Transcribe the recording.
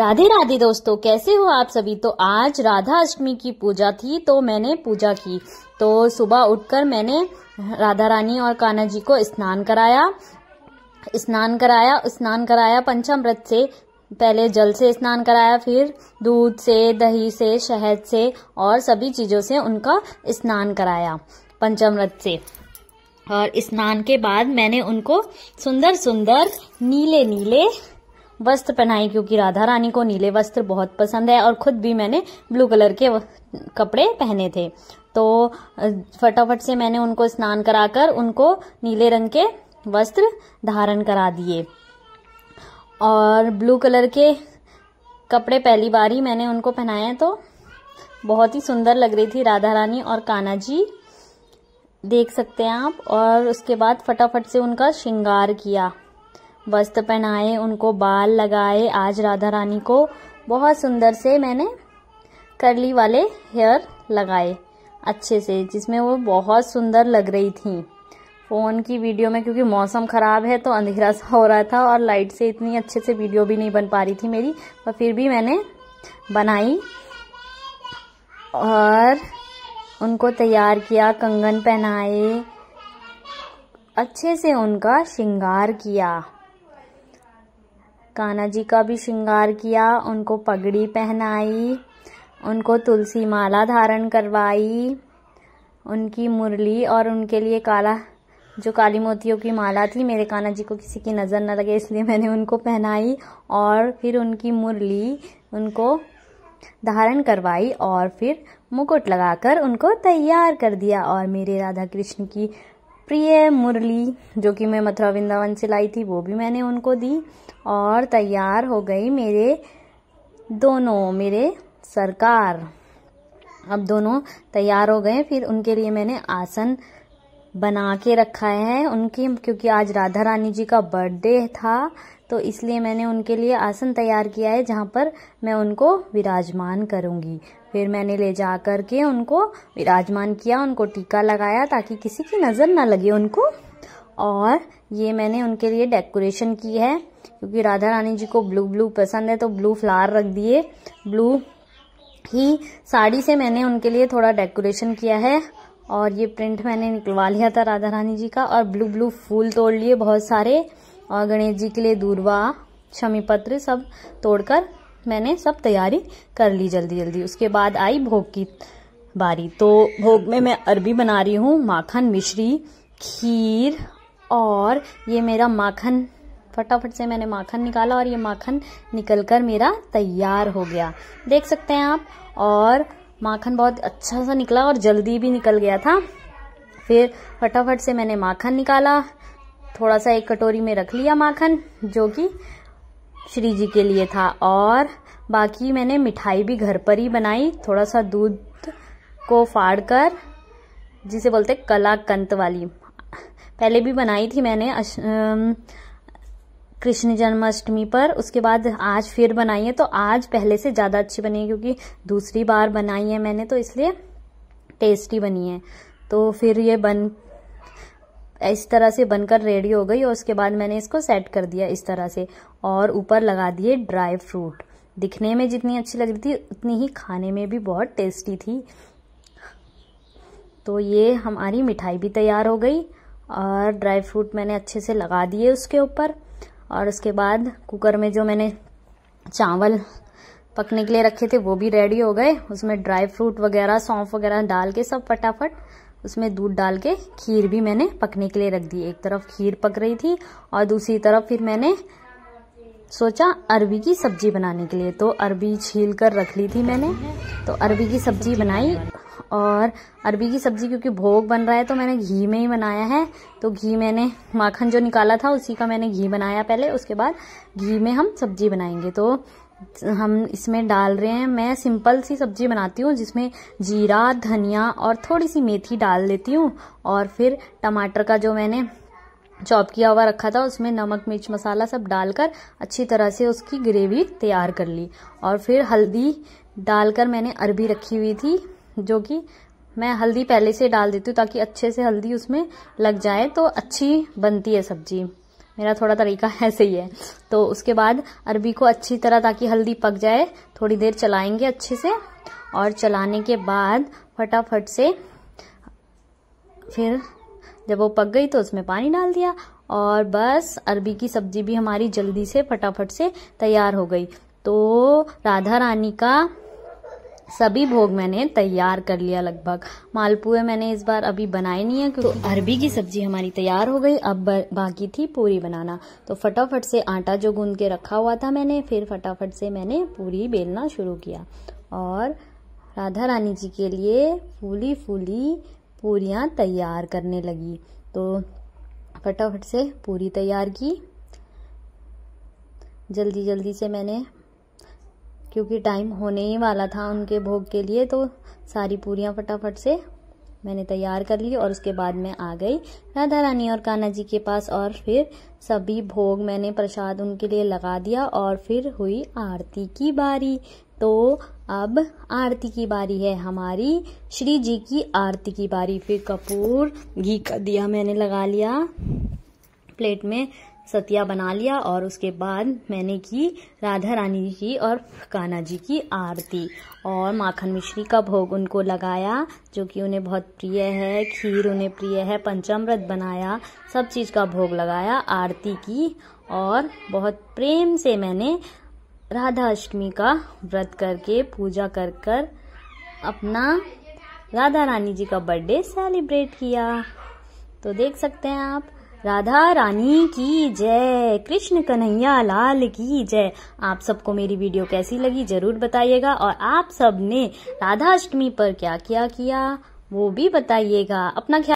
राधे राधे दोस्तों, कैसे हो आप सभी। तो आज राधा अष्टमी की पूजा थी तो मैंने पूजा की। तो सुबह उठकर मैंने राधा रानी और कान्हा जी को स्नान कराया पंचामृत से। पहले जल से स्नान कराया, फिर दूध से, दही से, शहद से और सभी चीजों से उनका स्नान कराया पंचामृत से। और स्नान के बाद मैंने उनको सुंदर सुंदर नीले नीले वस्त्र पहनाए, क्योंकि राधा रानी को नीले वस्त्र बहुत पसंद है और खुद भी मैंने ब्लू कलर के कपड़े पहने थे। तो फटाफट से मैंने उनको स्नान कराकर उनको नीले रंग के वस्त्र धारण करा दिए। और ब्लू कलर के कपड़े पहली बार ही मैंने उनको पहनाए, तो बहुत ही सुंदर लग रही थी राधा रानी और कान्हा जी, देख सकते हैं आप। और उसके बाद फटाफट से उनका श्रृंगार किया, वस्त्र पहनाए, उनको बाल लगाए। आज राधा रानी को बहुत सुंदर से मैंने कर्ली वाले हेयर लगाए अच्छे से, जिसमें वो बहुत सुंदर लग रही थी फोन की वीडियो में। क्योंकि मौसम खराब है तो अंधेरा सा हो रहा था और लाइट से इतनी अच्छे से वीडियो भी नहीं बन पा रही थी मेरी, पर फिर भी मैंने बनाई और उनको तैयार किया, कंगन पहनाए, अच्छे से उनका श्रृंगार किया। कान्हा जी का भी श्रृंगार किया, उनको पगड़ी पहनाई, उनको तुलसी माला धारण करवाई, उनकी मुरली और उनके लिए जो काली मोतियों की माला थी, मेरे कान्हा जी को किसी की नजर न लगे इसलिए मैंने उनको पहनाई। और फिर उनकी मुरली उनको धारण करवाई और फिर मुकुट लगाकर उनको तैयार कर दिया। और मेरे राधा कृष्ण की प्रिय मुरली, जो कि मैं मथुरा वृंदावन से लाई थी, वो भी मैंने उनको दी और तैयार हो गई मेरे सरकार। अब दोनों तैयार हो गए। फिर उनके लिए मैंने आसन बना के रखा है क्योंकि आज राधा रानी जी का बर्थडे था, तो इसलिए मैंने उनके लिए आसन तैयार किया है जहाँ पर मैं उनको विराजमान करूंगी। फिर मैंने ले जा करके उनको विराजमान किया, उनको टीका लगाया ताकि किसी की नजर ना लगे उनको। और ये मैंने उनके लिए डेकोरेशन की है, क्योंकि राधा रानी जी को ब्लू पसंद है तो ब्लू फ्लावर रख दिए। ब्लू ही साड़ी से मैंने उनके लिए थोड़ा डेकोरेशन किया है। और ये प्रिंट मैंने निकलवा लिया था राधा रानी जी का, और ब्लू फूल तोड़ लिए बहुत सारे, और गणेश जी के लिए दूर्वा, शमी पत्र सब तोड़कर मैंने सब तैयारी कर ली जल्दी। उसके बाद आई भोग की बारी। तो भोग में मैं अरबी बना रही हूँ, माखन मिश्री, खीर, और ये मेरा माखन, फटाफट से मैंने माखन निकाला और ये माखन निकलकर मेरा तैयार हो गया, देख सकते हैं आप। और माखन बहुत अच्छा सा निकला और जल्दी भी निकल गया था। फिर फटाफट से मैंने माखन निकाला, थोड़ा सा एक कटोरी में रख लिया माखन, जो कि श्री जी के लिए था। और बाकी मैंने मिठाई भी घर पर ही बनाई, थोड़ा सा दूध को फाड़कर, जिसे बोलते कलाकंद वाली, पहले भी बनाई थी मैंने कृष्ण जन्माष्टमी पर। उसके बाद आज फिर बनाई है, तो आज पहले से ज्यादा अच्छी बनी है, क्योंकि दूसरी बार बनाई है मैंने, तो इसलिए टेस्टी बनी है। तो फिर ये इस तरह से बनकर रेडी हो गई। और उसके बाद मैंने इसको सेट कर दिया इस तरह से, और ऊपर लगा दिए ड्राई फ्रूट। दिखने में जितनी अच्छी लग रही थी उतनी ही खाने में भी बहुत टेस्टी थी। तो ये हमारी मिठाई भी तैयार हो गई और ड्राई फ्रूट मैंने अच्छे से लगा दिए उसके ऊपर। और उसके बाद कुकर में जो मैंने चावल पकने के लिए रखे थे वो भी रेडी हो गए। उसमें ड्राई फ्रूट वगैरह, सौंफ वगैरह डाल के सब फटाफट उसमें दूध डाल के खीर भी मैंने पकने के लिए रख दी। एक तरफ खीर पक रही थी और दूसरी तरफ फिर मैंने सोचा अरबी की सब्जी बनाने के लिए, तो अरबी छील कर रख ली थी मैंने। तो अरबी की सब्जी बनाई, और अरबी की सब्जी क्योंकि भोग बन रहा है तो मैंने घी में ही बनाया है। तो घी मैंने माखन जो निकाला था उसी का मैंने घी बनाया पहले, उसके बाद घी में हम सब्जी बनाएंगे। तो हम इसमें डाल रहे हैं, मैं सिंपल सी सब्जी बनाती हूँ जिसमें जीरा, धनिया और थोड़ी सी मेथी डाल देती हूँ। और फिर टमाटर का जो मैंने चॉप किया हुआ रखा था उसमें नमक, मिर्च, मसाला सब डालकर अच्छी तरह से उसकी ग्रेवी तैयार कर ली। और फिर हल्दी डालकर मैंने अरबी रखी हुई थी, जो कि मैं हल्दी पहले से डाल देती हूँ ताकि अच्छे से हल्दी उसमें लग जाए तो अच्छी बनती है सब्जी। मेरा थोड़ा तरीका ऐसे ही है। तो उसके बाद अरबी को अच्छी तरह, ताकि हल्दी पक जाए, थोड़ी देर चलाएंगे अच्छे से, और चलाने के बाद फटाफट से फिर जब वो पक गई तो उसमें पानी डाल दिया, और बस अरबी की सब्जी भी हमारी जल्दी से फटाफट से तैयार हो गई। तो राधा रानी का सभी भोग मैंने तैयार कर लिया लगभग। मालपुए मैंने इस बार अभी बनाए नहीं है, क्योंकि तो अरबी की सब्जी हमारी तैयार हो गई। अब बाकी थी पूरी बनाना। तो फटाफट से आटा जो गूंद के रखा हुआ था मैंने, फिर फटाफट से मैंने पूरी बेलना शुरू किया, और राधा रानी जी के लिए फूली फूली पूरियां तैयार करने लगी। तो फटाफट से पूरी तैयार की, जल्दी जल्दी से मैंने, क्योंकि टाइम होने ही वाला था उनके भोग के लिए, तो सारी पूरियां फटाफट से मैंने तैयार कर ली। और उसके बाद मैं आ गई राधा रानी और कान्हा जी के पास, और फिर सभी भोग मैंने प्रसाद उनके लिए लगा दिया, और फिर हुई आरती की बारी। तो अब आरती की बारी है हमारी, श्री जी की आरती की बारी। फिर कपूर घी का दिया मैंने लगा लिया, प्लेट में सतिया बना लिया, और उसके बाद मैंने की राधा रानी की और कान्हा जी की आरती, और माखन मिश्री का भोग उनको लगाया, जो कि उन्हें बहुत प्रिय है। खीर उन्हें प्रिय है, पंचामृत बनाया, सब चीज का भोग लगाया, आरती की, और बहुत प्रेम से मैंने राधा अष्टमी का व्रत करके, पूजा कर कर अपना राधा रानी जी का बर्थडे सेलिब्रेट किया। तो देख सकते हैं आप, राधा रानी की जय, कृष्ण कन्हैया लाल की जय। आप सबको मेरी वीडियो कैसी लगी जरूर बताइएगा, और आप सब ने राधा अष्टमी पर क्या क्या किया वो भी बताइएगा। अपना ख्याल